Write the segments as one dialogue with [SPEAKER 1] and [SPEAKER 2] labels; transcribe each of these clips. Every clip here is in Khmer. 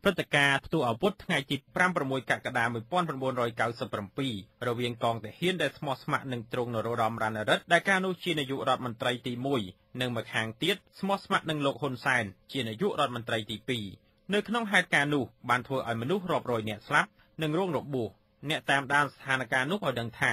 [SPEAKER 1] ព្រឹត្តិការណ៍ផ្ទុះអាវុធថ្ងៃទី5-6 កក្កដា1997រវាងកងទាហានដែលស្មោះស្ម័គ្រនឹងទ្រង់នរោត្តមរណរដ្ឋដែលកាលនោះជានាយករដ្ឋមន្ត្រីទី1និងម្ខាងទៀតស្មោះស្ម័គ្រនឹងលោកហ៊ុនសែនជានាយករដ្ឋមន្ត្រីទី2នៅក្នុងហេតុការណ៍នោះបានធ្វើឲ្យមនុស្សរាប់រយនាក់ស្លាប់និងរងរបួសអ្នកតាមដានស្ថានភាពនោះឲ្យដឹងថា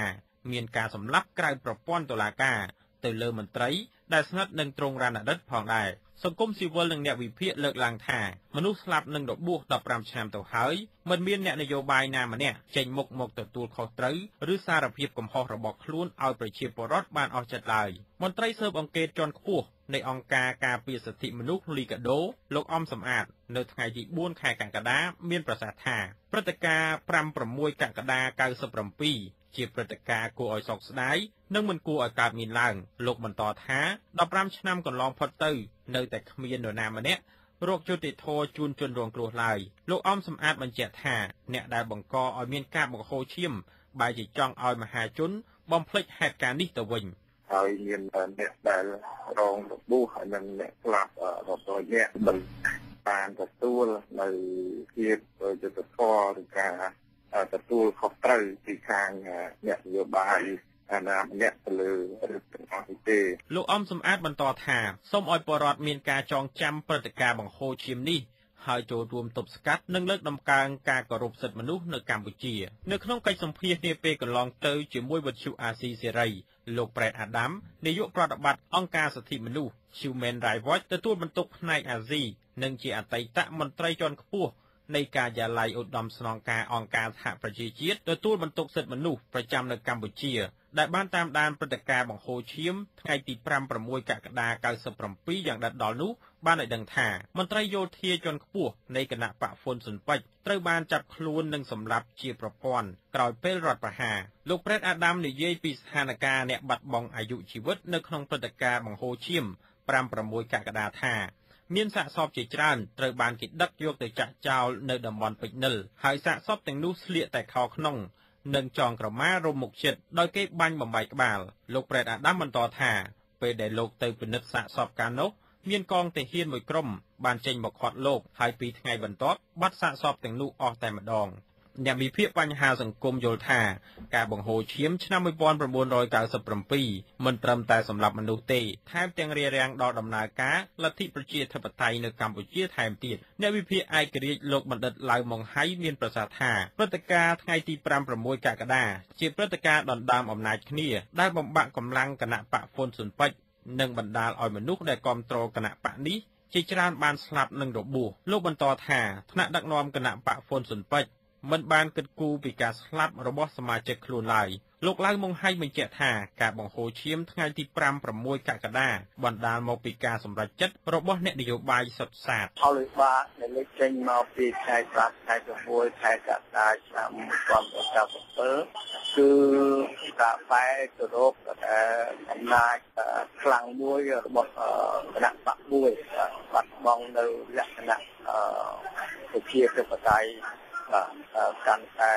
[SPEAKER 1] មានការសម្លាប់ក្រៅប្រព័ន្ធតុលាការទៅលើមន្ត្រីដែលស្និទ្ធនឹងទ្រង់រណរដ្ឋផងដែរសង្គមស៊ីវិលនិងអ្នកវិភាគលើកឡើងថាមនុស្សស្លាប់និងរបួស15ឆ្នាំទៅហើយមិនមានអ្នកនយោបាយណាម្នាក់ចេញមុខមកទទួលខុសត្រូវឬសារភាពកំហុសរបស់ខ្លួនឲ្យប្រជាពលរដ្ឋបានអស់ចិត្តឡើយមន្ត្រីស៊ើបអង្កេតជាន់ខ្ពស់នៃអង្គការការពារសិទ្ធិមនុស្សលីកាដូលោកអំសំអាតនៅថ្ងៃទី4ខែកក្កដាមានប្រសាសន៍ថាព្រឹត្តិការណ៍5-6 កក្កដា97ជាព្រឹត្តិការណ៍គួរឲ្យសោកស្ដាយនិងមិនគួរឲ្យកើតមានឡើងលោកបន្តថា15ឆ្នាំកន្លងផុតទៅនៅតែគ្មាននរណាម្នាក់រកយុត្តិធម៌ជូនជនរងគ្រោះឡើយលោកអំសំអាតបញ្ជាក់ថាអ្នកដែលបង្កឲ្យមានការបង្ហូរឈាមបែរជាចង់ឲ្យមហាជនបំភ្លេចហេតុការណ៍នេះទៅវិញ
[SPEAKER 2] ហើយមានអ្នកដែលរងរបួសហើយនិងអ្នកស្លាប់រាប់រយនាក់មិនបានទទួលនៅភាពយុត្តិធម៌ឬការទទួលខុសត្រូវពីខាងអ្នកនយោបាយអាណាម្នាក់ទៅលើរឿងទាំងអស់នេះទេ
[SPEAKER 1] លោកអំសំអាតបន្តថាសូមឲ្យពលរដ្ឋមានការចងចាំព្រឹត្តិការណ៍បង្ហូរឈាមនេះហើយចូលរួមទប់ស្កាត់និងលើកតម្កើងការគោរពសិទ្ធិមនុស្សនៅកម្ពុជានៅក្នុងកិច្ចសម្ភាសន៍នាពេលកន្លងទៅជាមួយវិទ្យុអាស៊ីសេរីលោកប្រែតអាដាមនាយកប្រតិបត្តិអង្គការសិទ្ធិមនុស្ស Human Rights Watch ទទួលបន្ទុកផ្នែកអាស៊ីនិងជាអតីតមន្ត្រីជាន់ខ្ពស់នៃការិយាល័យឧត្តមស្នងការអង្គការសហប្រជាជាតិទទួលបន្ទុកសិទ្ធិមនុស្សប្រចាំនៅកម្ពុជាដែលបានតាមដានព្រឹត្តិការណ៍បង្ហូរឈាមថ្ងៃទី5-6 កក្កដា97យ៉ាងដិតដល់នោះបានឲ្យដឹងថាមន្ត្រីយោធាជាន់ខ្ពស់នៃគណៈបកហ៊ុនស៊ុនប៉ិចត្រូវបានចាប់ខ្លួននិងសម្លាប់ជាប្រព័ន្ធក្រោយពេលរដ្ឋប្រហារលោកប្រែតអាដាមនិយាយពីស្ថានភាពអ្នកបាត់បង់អាយុជីវិតនៅក្នុងព្រឹត្តិការណ៍បង្ហូរឈាម5-6 កក្កដាថាមានសាកសពជាច្រើនត្រូវបានគេដឹកយកទៅចាក់ចោលនៅតំបន់ពេជ្រនិលហើយសាកសពទាំងនោះស្លៀកតែខោក្នុងនិងចងក្រមារុំមុខជិតដោយគេបាញ់បំបែកក្បាលលោកប្រែតអាដាមបន្តថាពេលដែលលោកទៅពិនិត្យសាកសពកាលនោះមានកងទាហានមួយក្រុមបានចេញមកឃាត់លោកហើយ2ថ្ងៃបន្ទាប់បាត់សាកសពទាំងនោះអស់តែម្ដងអ្នកវិភាគបញ្ហាសង្គមយល់ថាការបង្ហូរឈាមឆ្នាំ1997មិនត្រឹមតែសម្លាប់មនុស្សទេថែមទាំងរារាំងដល់ដំណើរការលទ្ធិប្រជាធិបតេយ្យនៅកម្ពុជាថែមទៀតអ្នកវិភាគឯករាជ្យលោកបណ្ឌិតឡៅម៉ុងហៃមានប្រសាសន៍ថាព្រឹត្តិការណ៍ថ្ងៃទី5-6 កក្កដាជាព្រឹត្តិការណ៍ដណ្ដើមអំណាចគ្នាដែលបំបាក់កម្លាំងគណៈបកហ៊ុនស៊ុនប៉ិចនិងបណ្ដាលឲ្យមនុស្សដែលគ្រប់គ្រងគណៈបកនេះជាច្រើនបានស្លាប់និងរបួសលោកបន្តថាថ្នាក់ដឹកនាំគណៈបកហ៊ុនស៊ុនប៉ិចមិនបានគិតគូរពីការស្លាប់របស់សមាជិកខ្លួនឡើយលោកឡៅម៉ុងហៃបញ្ជាក់ថាការបង្ហូរឈាមថ្ងៃទី5-6 កក្កដាបណ្ដាលមកពីការសម្រេចចិត្តរបស់អ្នកនយោបាយសុទ្ធសាធ
[SPEAKER 2] ផលវិបាកដែលលេចចេញមកពីខែ5ខែ6ខែកក្កដាឆ្នាំ1997គឺការបែរទៅរកអំណាចខ្លាំងមួយរបស់គណៈបកមួយបាត់បង់នៅលក្ខណៈប្រជាធិបតេយ្យកាន់តែ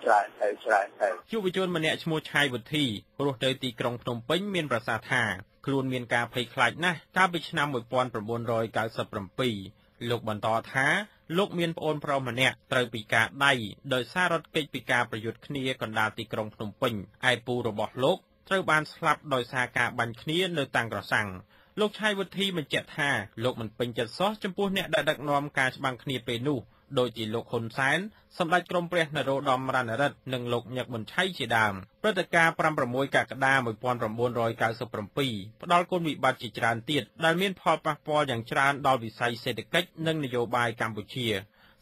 [SPEAKER 2] ច្រើនទៅ
[SPEAKER 1] យុវជនម្នាក់ឈ្មោះឆៃវុធីរស់នៅទីក្រុងភ្នំពេញមានប្រសាសន៍ថាខ្លួនមានការភ័យខ្លាចណាស់កាលពីឆ្នាំ1997លោកបន្តថាលោកមានប្អូនប្រុសម្នាក់ត្រូវពិការដៃដោយសាររត់គេចពីការប្រយុទ្ធគ្នាកណ្ដាលទីក្រុងភ្នំពេញឯពូរបស់លោកត្រូវបានស្លាប់ដោយសារការបាញ់គ្នានៅតាំងក្រសាំងលោកឆៃវុធីបញ្ជាក់ថាលោកមិនពេញចិត្តសោះចំពោះអ្នកដែលដឹកនាំការច្បាំងគ្នាពេលនោះដោយជាលោកហ៊ុនសែនសម្ដេចក្រមព្រះនរោត្តមរណរដ្ឋនិងលោកញឹកប៊ុនឆៃជាដើមព្រឹត្តិការណ៍5-6 កក្កដា1997ផ្ដល់គុណវិបត្តិជាច្រើនទៀតដែលមានផលប៉ះពាល់យ៉ាងច្រើនដល់វិស័យសេដ្ឋកិច្ចនិងនយោបាយកម្ពុជា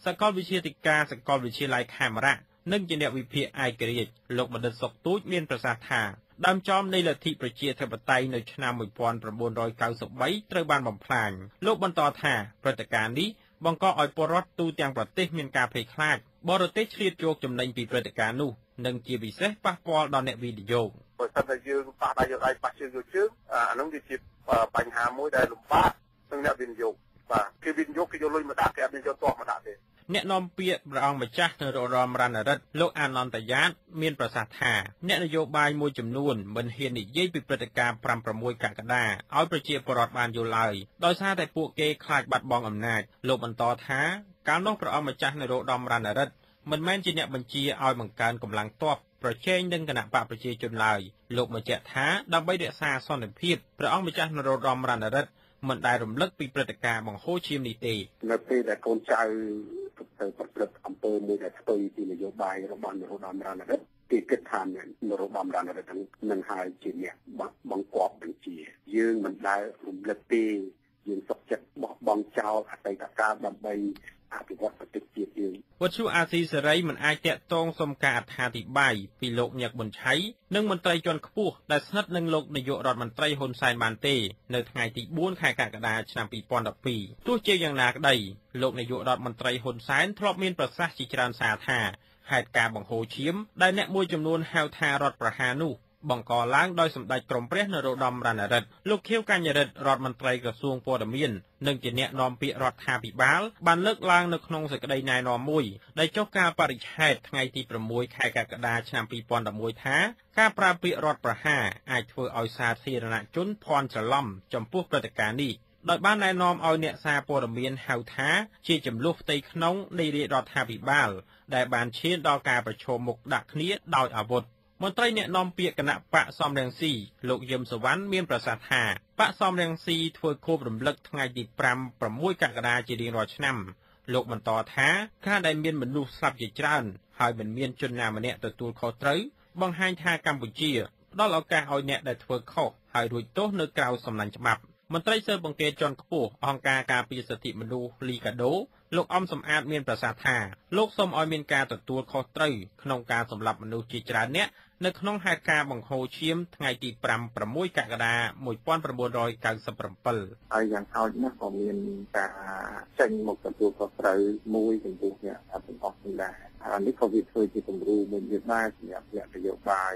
[SPEAKER 1] សាកលវិទ្យាធិការសាកលវិទ្យាល័យខេមរៈនិងជាអ្នកវិភាគឯករាជ្យលោកបណ្ឌិតសុកទូចមានប្រសាសន៍ថាដើមចំនៃលទ្ធិប្រជាធិបតេយ្យនៅឆ្នាំ1993ត្រូវបានបំផ្លាញលោកបន្តថាព្រឹត្តិការណ៍នេះបង្កឲ្យពលរដ្ឋទូទាំងប្រទេសមានការភ័យខ្លាចបរទេសឆ្លៀតយកចំណេញពីព្រឹត្តិការណ៍នោះនិងជាពិសេសប៉ះពាល់ដល់អ្នកវិនិយោគ
[SPEAKER 2] បើសិនតែយើងប៉ះដៃយកដៃប៉ះជើងយកជើងអានោះវាជាបញ្ហាមួយដែលលំបាកនឹងអ្នកវិនិយោគបាទគេវិនិយោគគេយកលុយមកដាក់គេអត់មានយកទាស់មកដាក់ទេ
[SPEAKER 1] អ្នកនាំពាក្យព្រះអង្គម្ចាស់នរោត្តមរណរដ្ឋលោកអានន្តយ៉ាតមានប្រសាសន៍ថាអ្នកនយោបាយមួយចំនួនមិនហ៊ាននិយាយពីព្រឹត្តិការណ៍5-6 កក្កដាឲ្យប្រជាពលរដ្ឋបានយល់ឡើយដោយសារតែពួកគេខ្លាចបាត់បង់អំណាចលោកបន្តថា កាលនោះព្រះអង្គម្ចាស់នរោត្តមរណរដ្ឋមិនមែនជាអ្នកបញ្ជាឲ្យបង្កើនកម្លាំងទ័ពប្រជែងនឹងគណៈបកប្រជាជនឡើយលោកបញ្ជាក់ថាដើម្បីរក្សាសន្តិភាពព្រះអង្គម្ចាស់នរោត្តមរណរដ្ឋមិនដែលរំលឹកពីព្រឹត្តិការណ៍បង្ហូរឈាមនេះទេ
[SPEAKER 3] នៅពេលដែលកូនចៅទៅប្រព្រឹត្តអំពើមួយដែលស្ទុយពីនយោបាយរបស់នរោត្តមរណរដ្ឋគេគិតថានរោត្តមរណរដ្ឋនឹងហើយជាអ្នកបង្គាប់បញ្ជាយើងមិនដែលរំលឹកទេយើងសុខចិត្តបោះបង់ចោលអតីតកាលដើម្បីអភិវឌ្ឍប្រទេសជាតិយើង
[SPEAKER 1] វត្ថុអាស៊ីសេរីមិនអាចតាក់ទងសុំការអត្ថាធិប្បាយពីលោកញឹកប៊ុនឆៃនិងមន្ត្រីជាន់ខ្ពស់ដែលស្និទ្ធនឹងលោកនាយករដ្ឋមន្ត្រីហ៊ុនសែនបានទេនៅថ្ងៃទី4ខែកក្កដាឆ្នាំ2012ទោះជាយ៉ាងណាក្តីលោកនាយករដ្ឋមន្ត្រីហ៊ុនសែនធ្លាប់មានប្រសាសន៍ជាច្រើនសារថាហេតុការបង្ហូរឈាមដែលអ្នកមួយចំនួនហៅថារដ្ឋប្រហារនោះបង្កឡើងដោយសម្ដេចក្រមព្រះនរោត្តមរណរដ្ឋលោកខៀវកញ្ញរិទ្ធរដ្ឋមន្ត្រីក្រសួងព័ត៌មាននិងជាអ្នកនាំពាក្យរដ្ឋាភិបាលបានលើកឡើងនៅក្នុងសេចក្តីណែនាំមួយដែលចុះកាលបរិច្ឆេទថ្ងៃទី6ខែកក្កដាឆ្នាំ2011ថាការប្រើពាក្យរដ្ឋប្រហារអាចធ្វើឲ្យសាធារណជនភ័ន្តច្រឡំចំពោះព្រឹត្តិការណ៍នេះដោយបានណែនាំឲ្យអ្នកសារព័ត៌មានហៅថាជាចំនួនផ្ទៃក្នុងនៃរាជរដ្ឋាភិបាលដែលបានឈានដល់ការប្រឈមមុខដាក់គ្នាដោយអាវុធមន្ត្រីអ្នកនាំពាក្យគណៈបកសំរងស៊ីលោកយឹមសវណ្ណមានប្រសាសន៍ថាបកសំរងស៊ីធ្វើខួបរំលឹកថ្ងៃទី5-6កក្កដាជារៀងរាល់ឆ្នាំលោកបន្តថាការដែលមានមនុស្សស្លាប់ជាច្រើនហើយមិនមានជនណាម្នាក់ទទួលខុសត្រូវបង្ហាញថាកម្ពុជាផ្ដល់ឱកាសឲ្យអ្នកដែលធ្វើខុសហើយរួចទោសនៅក្រៅសំណាញ់ច្បាប់មន្ត្រីស៊ើបអង្កេតជាន់ខ្ពស់អង្គការការពារសិទ្ធិមនុស្សលីកាដូលោកអំសំអាតមានប្រសាសន៍ថាលោកសូមឲ្យមានការទទួលខុសត្រូវក្នុងការសម្លាប់មនុស្សជាច្រើនអ្នកនៅក្នុងហេតុការណ៍បង្ហូរឈាមថ្ងៃទី5-6កក្កដា1997
[SPEAKER 2] ហើយយ៉ាងហោចណាស់ក៏មានការចេញមកទទួលខុសត្រូវមួយចំពោះអ្នកទាំងអស់នេះដែរហើយនេះក៏វាធ្វើជាគំរូមួយទៀតដែរសម្រាប់អ្នកនយោបាយ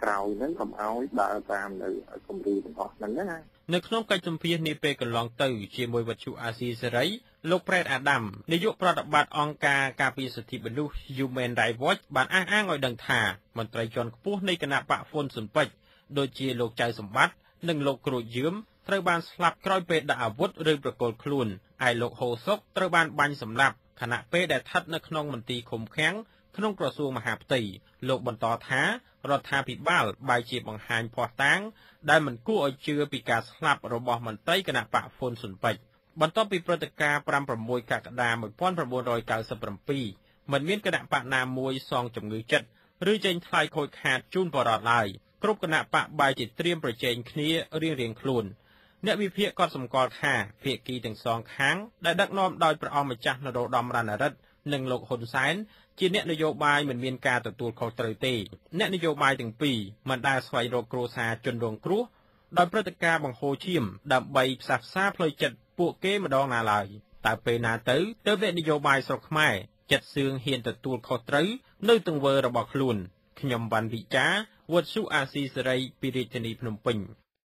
[SPEAKER 2] ក្រោយហ្នឹងកុំឲ្យដើរតាមនៅគំរូទាំងអស់ហ្នឹងណា
[SPEAKER 1] នៅក្នុងកិច្ចសម្ភាសន៍នាពេលកន្លងទៅជាមួយវិទ្យុអាស៊ីសេរីលោកប្រេតអាដាមនាយកប្រតិបត្តិអង្គការការពារសិទ្ធិមនុស្ស Human Rights Watch បានអះអាងឲ្យដឹងថាមន្ត្រីជាន់ខ្ពស់នៃគណៈបកហ្វុនស៊ុនពេជ្រដូចជាលោកចៅសម្បត្តិនិងលោកគ្រូយឿមត្រូវបានស្លាប់ក្រោយពេលដាក់អាវុធឬប្រកល់ខ្លួនឯលោកហូសុកត្រូវបានបាញ់សម្លាប់ខណៈពេលដែលស្ថិតនៅក្នុងមន្ទីរឃុំឃាំងក្នុងក្រសួងមហាផ្ទៃលោកបន្តថារដ្ឋាភិបាលបែរជាបង្ហាញភ័ស្តុតាងដែលមិនគួរឲ្យជឿពីការស្លាប់របស់មន្ត្រីគណៈបកហ្វុនស៊ុនពេជ្របន្ទាប់ពីព្រឹត្តិការណ៍5-6កក្កដា1997មិនមានគណៈបកណាមួយសងជំងឺចិត្តឬចេញថ្លៃខូចខាតជូនបរិវត្តឡើយគ្រប់គណៈបកបែរជាត្រៀមប្រជែងគ្នារៀងៗខ្លួនអ្នកវិភាគក៏សម្គាល់ថាភាគីទាំងសងខាងដែលដឹកនាំដោយព្រះអង្គម្ចាស់នរោត្តមរណរដ្ឋនិងលោកហ៊ុនសែនជាអ្នកនយោបាយមិនមានការទទួលខុសត្រូវទេអ្នកនយោបាយទាំងពីរមិនដែលស្វែងរកគ្រួសារជនរងគ្រោះដោយព្រឹត្តិការណ៍បង្ហូរឈាមដើម្បីផ្សះផ្សាផ្លូវចិត្តពួកគេម្ដងណាឡើយតើពេលណាទៅអ្នកនយោបាយស្រុកខ្មែរចិត្តសឿងហ៊ានទទួលខុសត្រូវនៅទង្វើរបស់ខ្លួនខ្ញុំវ៉ាន់វិចាវុទ្ធុអាស៊ីសេរីពីរាជធានីភ្នំពេញ